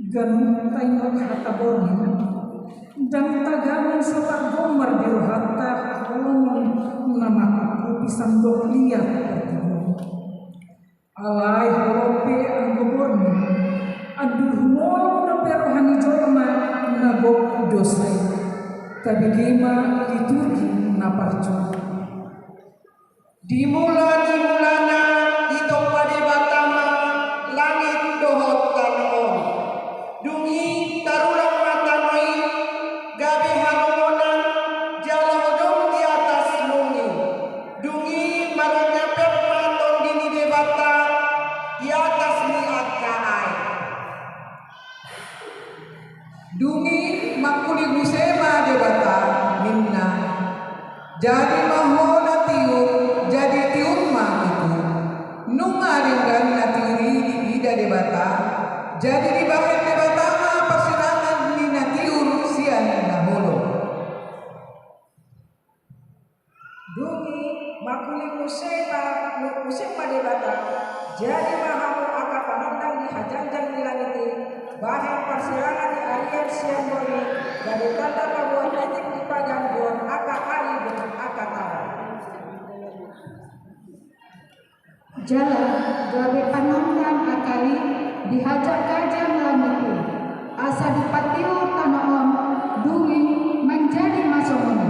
ganun tayo hatabonin dan tagamin sa pagomar diruhata akong na makakupisan dokliya alay halope ang goborni aduhmon na perohani jorma na gok dosay kabigima liturgi na parco dimulana itong padibatama langit dohot tanon dungi tarulang matanoi gabi hamongan jalodong di atas lungi dungi marangapet maton dini debata di atas ni akaai dungi makuli gusema debata minna jadi mahona tiup jadi tiup mah itu numaringgan natiri ida debata jadi di bagian debata mah persilangan di natiur sian naholo dungi makuli kusema debata jadi mahamu aka panandang di hajanjang di langit bahan persilangan di arian sian boni jadi tanda kabuat titik di pagang bon aka ari dengan aka tahu jalan gawe panondan akali dihajar gajah langit asa dipatiur tanah om dungi menjadi masomoni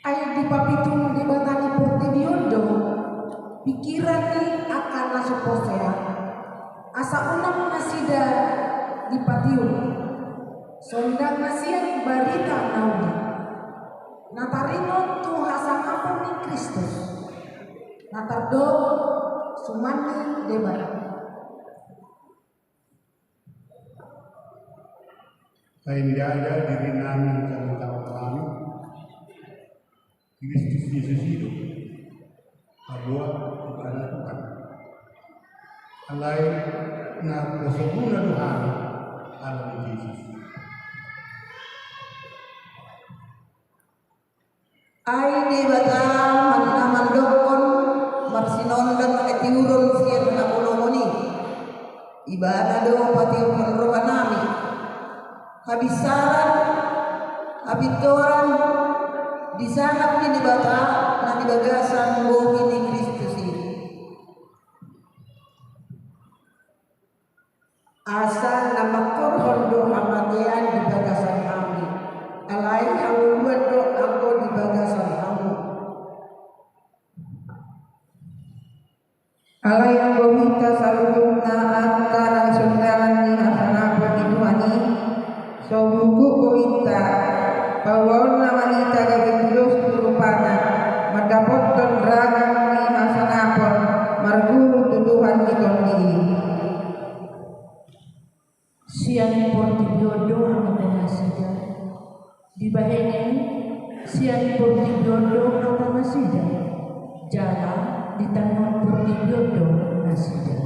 ayat dipapitung di batani portibiondo pikiran ni akan nasuposea asa unang nasida dipatiung sondang nasian barita naudi natarino tu hasangapun ni Kristus natardo sumani debat menjaga diri kami dalam kami Kristus Yesus hidup bahwa bukan Tuhan alai na posoguna Tuhan Allah Yesus ai debata mannaman dokon marsinon dan etiurun sian na ulomoni ibadah do patiung robanami habisaran habitoran disanap ni debata na dibagasan bohi ni Kristus ini asa namakor hondo hamatian di bagasan kami alai awuan do ako di bagasan kamu alai ang gomita salubong na antara sundaran ni hasanapon ni Tuani so buku gomita bawon na wanita gagawin kurupana madapot don ragang ni hasanapon marguru tuduhan ni Tuani siang portibiodo ang nasida di bahene siang portibiodo ang nasida jalan di tanah portibiodo nasida